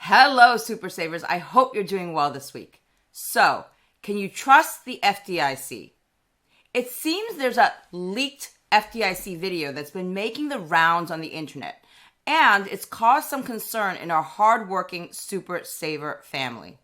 Hello, Super Savers. I hope you're doing well this week. So, can you trust the FDIC? It seems there's a leaked FDIC video that's been making the rounds on the internet, and it's caused some concern in our hardworking Super Saver family.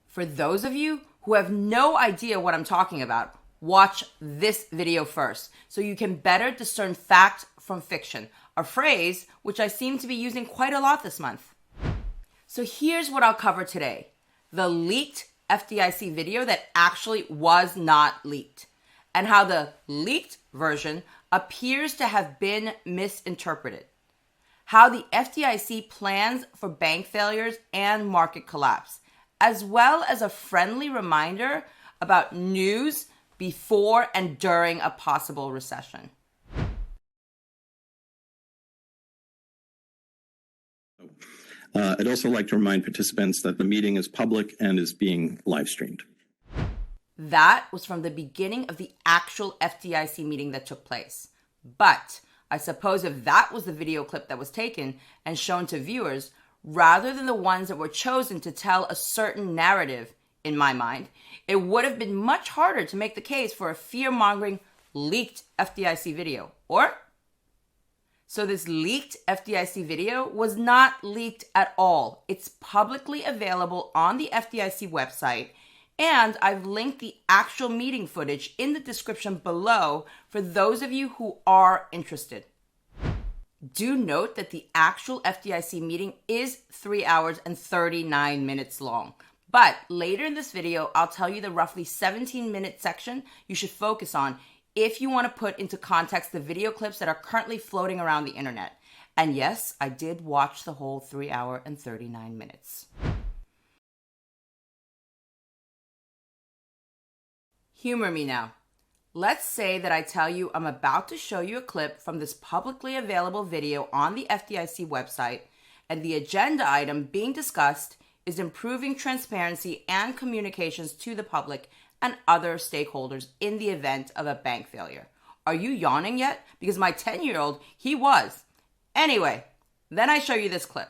For those of you who have no idea what I'm talking about, watch this video first so you can better discern fact from fiction, a phrase which I seem to be using quite a lot this month. So here's what I'll cover today. The leaked FDIC video that actually was not leaked, and how the leaked version appears to have been misinterpreted. How the FDIC plans for bank failures and market collapse, as well as a friendly reminder about news before and during a possible recession. I'd also like to remind participants that the meeting is public and is being live streamed. That was from the beginning of the actual FDIC meeting that took place. But I suppose if that was the video clip that was taken and shown to viewers, rather than the ones that were chosen to tell a certain narrative, in my mind, it would have been much harder to make the case for a fear-mongering leaked FDIC video, or? So this leaked FDIC video was not leaked at all. It's publicly available on the FDIC website, and I've linked the actual meeting footage in the description below for those of you who are interested. Do note that the actual FDIC meeting is 3 hours and 39 minutes long. But later in this video, I'll tell you the roughly 17-minute section you should focus on if you want to put into context the video clips that are currently floating around the internet. And yes, I did watch the whole 3 hour and 39 minutes. Humor me now. Let's say that I tell you I'm about to show you a clip from this publicly available video on the FDIC website, and the agenda item being discussed is improving transparency and communications to the public and other stakeholders in the event of a bank failure. Are you yawning yet? Because my 10-year-old, he was. Anyway, then I show you this clip.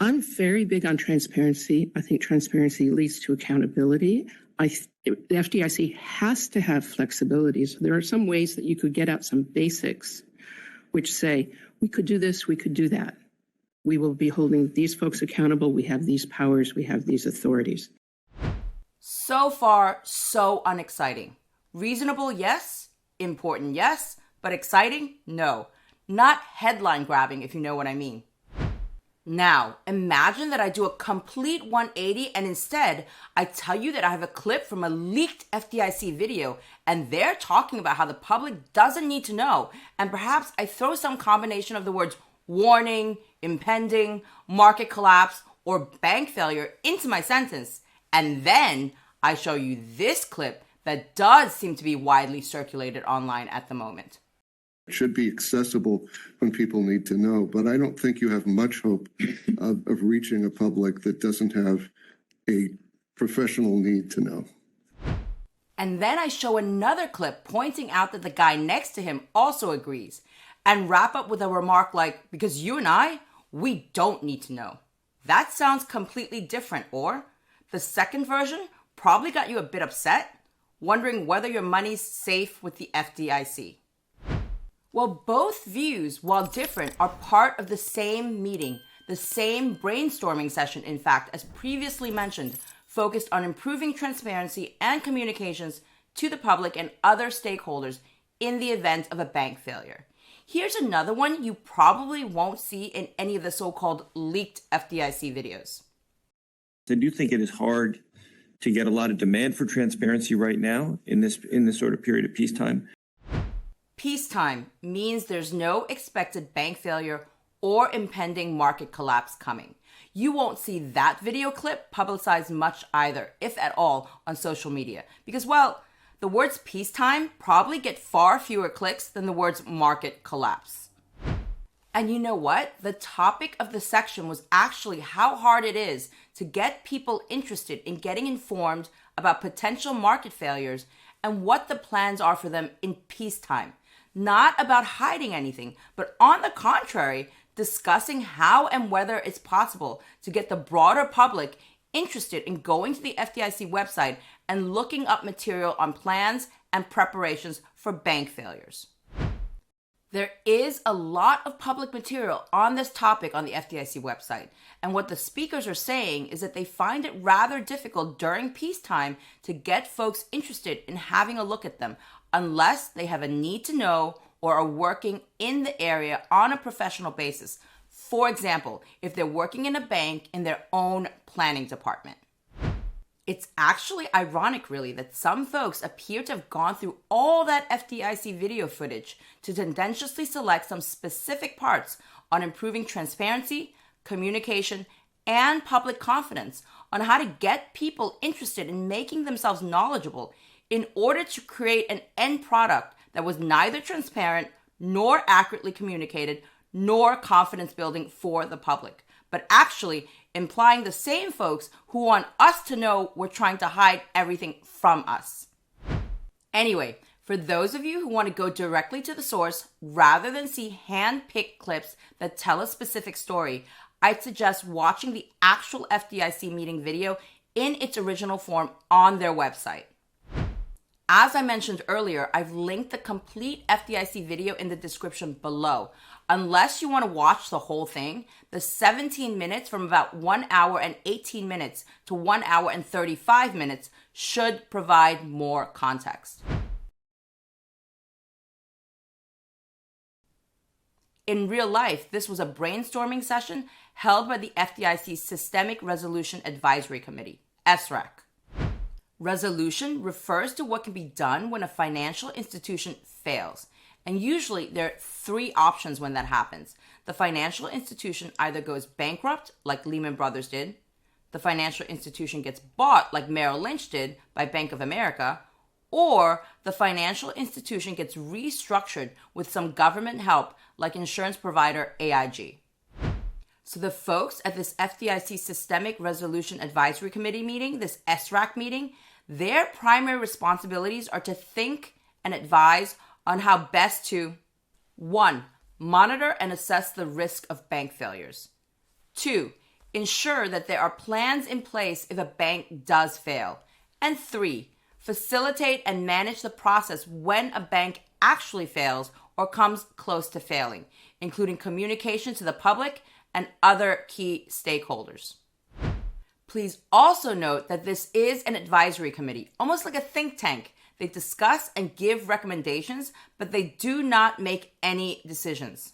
I'm very big on transparency. I think transparency leads to accountability. The FDIC has to have flexibility. So there are some ways that you could get out some basics, which say, we could do this, we could do that. We will be holding these folks accountable. We have these powers. We have these authorities. So far, so unexciting. Reasonable, yes. Important, yes. But exciting, no. Not headline grabbing, if you know what I mean. Now, imagine that I do a complete 180 and instead I tell you that I have a clip from a leaked FDIC video and they're talking about how the public doesn't need to know, and perhaps I throw some combination of the words warning, impending, market collapse, or bank failure into my sentence, and then I show you this clip that does seem to be widely circulated online at the moment. It should be accessible when people need to know, but I don't think you have much hope of reaching a public that doesn't have a professional need to know. And then I show another clip pointing out that the guy next to him also agrees, and wrap up with a remark like, because you and I, we don't need to know. That sounds completely different, or the second version probably got you a bit upset, wondering whether your money's safe with the FDIC. Well, both views, while different, are part of the same meeting, the same brainstorming session, in fact, as previously mentioned, focused on improving transparency and communications to the public and other stakeholders in the event of a bank failure. Here's another one you probably won't see in any of the so-called leaked FDIC videos. I do think it is hard to get a lot of demand for transparency right now in this sort of period of peacetime. Peacetime means there's no expected bank failure or impending market collapse coming. You won't see that video clip publicized much either, if at all, on social media. Because, well, the words peacetime probably get far fewer clicks than the words market collapse. And you know what? The topic of the section was actually how hard it is to get people interested in getting informed about potential market failures and what the plans are for them in peacetime. Not about hiding anything, but on the contrary, discussing how and whether it's possible to get the broader public interested in going to the FDIC website and looking up material on plans and preparations for bank failures. There is a lot of public material on this topic on the FDIC website, and what the speakers are saying is that they find it rather difficult during peacetime to get folks interested in having a look at them unless they have a need to know or are working in the area on a professional basis. For example, if they're working in a bank in their own planning department. It's actually ironic, really, that some folks appear to have gone through all that FDIC video footage to tendentiously select some specific parts on improving transparency, communication, and public confidence on how to get people interested in making themselves knowledgeable in order to create an end product that was neither transparent nor accurately communicated nor confidence building for the public, but actually implying the same folks who want us to know we're trying to hide everything from us. Anyway, for those of you who want to go directly to the source rather than see hand-picked clips that tell a specific story, I'd suggest watching the actual FDIC meeting video in its original form on their website. As I mentioned earlier, I've linked the complete FDIC video in the description below. Unless you want to watch the whole thing, the 17 minutes from about 1 hour and 18 minutes to 1 hour and 35 minutes should provide more context. In real life, this was a brainstorming session held by the FDIC's Systemic Resolution Advisory Committee, SRAC. Resolution refers to what can be done when a financial institution fails. And usually there are three options when that happens. The financial institution either goes bankrupt, like Lehman Brothers did, the financial institution gets bought, like Merrill Lynch did by Bank of America, or the financial institution gets restructured with some government help, like insurance provider AIG. So the folks at this FDIC Systemic Resolution Advisory Committee meeting, this SRAC meeting, their primary responsibilities are to think and advise on how best to 1. Monitor and assess the risk of bank failures. 2. Ensure that there are plans in place if a bank does fail. And 3. Facilitate and manage the process when a bank actually fails or comes close to failing, including communication to the public and other key stakeholders. Please also note that this is an advisory committee, almost like a think tank. They discuss and give recommendations, but they do not make any decisions.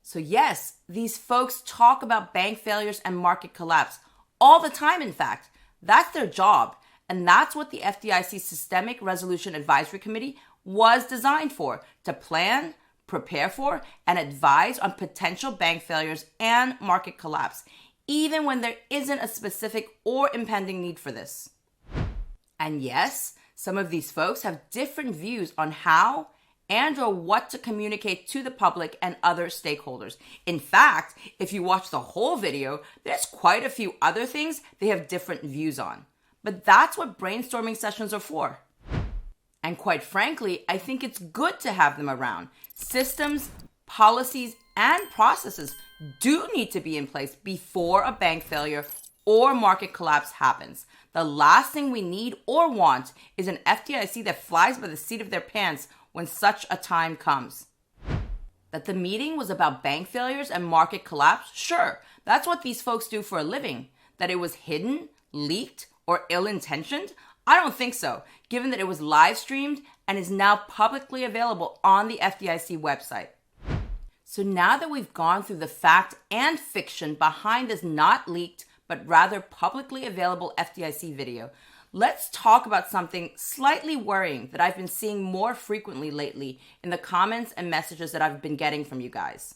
So yes, these folks talk about bank failures and market collapse all the time, in fact. That's their job, and that's what the FDIC Systemic Resolution Advisory Committee was designed for, to plan, prepare for, and advise on potential bank failures and market collapse, even when there isn't a specific or impending need for this. And yes, some of these folks have different views on how and or what to communicate to the public and other stakeholders. In fact, if you watch the whole video, there's quite a few other things they have different views on. But that's what brainstorming sessions are for. And quite frankly, I think it's good to have them around. Systems, policies, and processes do need to be in place before a bank failure or market collapse happens. The last thing we need or want is an FDIC that flies by the seat of their pants when such a time comes. That the meeting was about bank failures and market collapse? Sure, that's what these folks do for a living. That it was hidden, leaked, or ill-intentioned? I don't think so, given that it was live streamed and is now publicly available on the FDIC website. So now that we've gone through the fact and fiction behind this not leaked, but rather publicly available FDIC video, let's talk about something slightly worrying that I've been seeing more frequently lately in the comments and messages that I've been getting from you guys.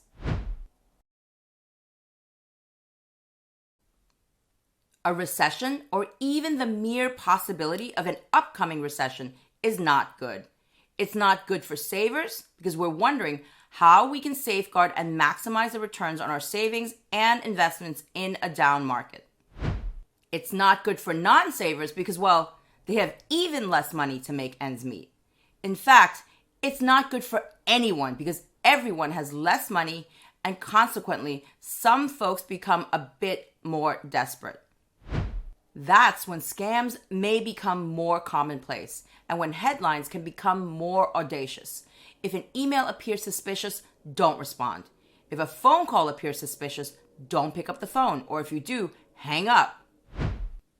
A recession, or even the mere possibility of an upcoming recession, is not good. It's not good for savers because we're wondering how we can safeguard and maximize the returns on our savings and investments in a down market. It's not good for non-savers because, well, they have even less money to make ends meet. In fact, it's not good for anyone because everyone has less money and consequently, some folks become a bit more desperate. That's when scams may become more commonplace and when headlines can become more audacious. If an email appears suspicious, don't respond. If a phone call appears suspicious, don't pick up the phone, or if you do, hang up.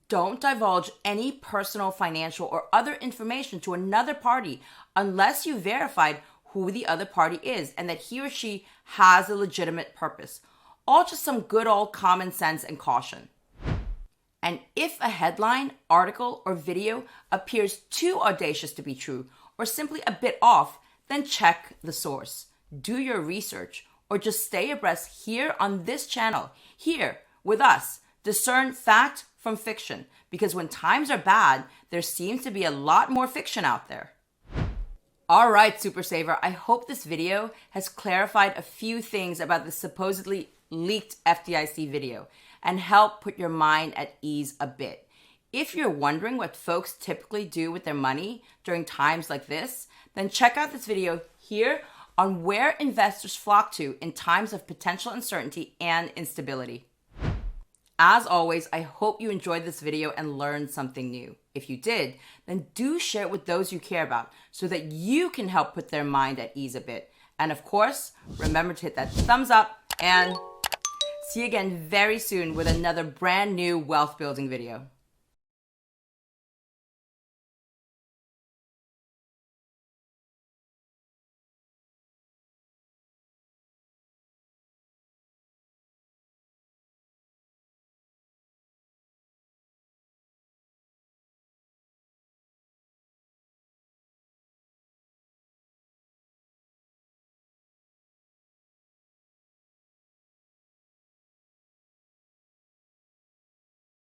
Don't divulge any personal, financial, or other information to another party unless you verified who the other party is and that he or she has a legitimate purpose. All just some good old common sense and caution. And if a headline, article, or video appears too audacious to be true or simply a bit off, then check the source. Do your research or just stay abreast here on this channel, here with us. Discern fact from fiction, because when times are bad, there seems to be a lot more fiction out there. All right, Super Saver, I hope this video has clarified a few things about the supposedly leaked FDIC video and help put your mind at ease a bit. If you're wondering what folks typically do with their money during times like this, then check out this video here on where investors flock to in times of potential uncertainty and instability. As always, I hope you enjoyed this video and learned something new. If you did, then do share it with those you care about so that you can help put their mind at ease a bit. And of course, remember to hit that thumbs up and see you again very soon with another brand new wealth building video.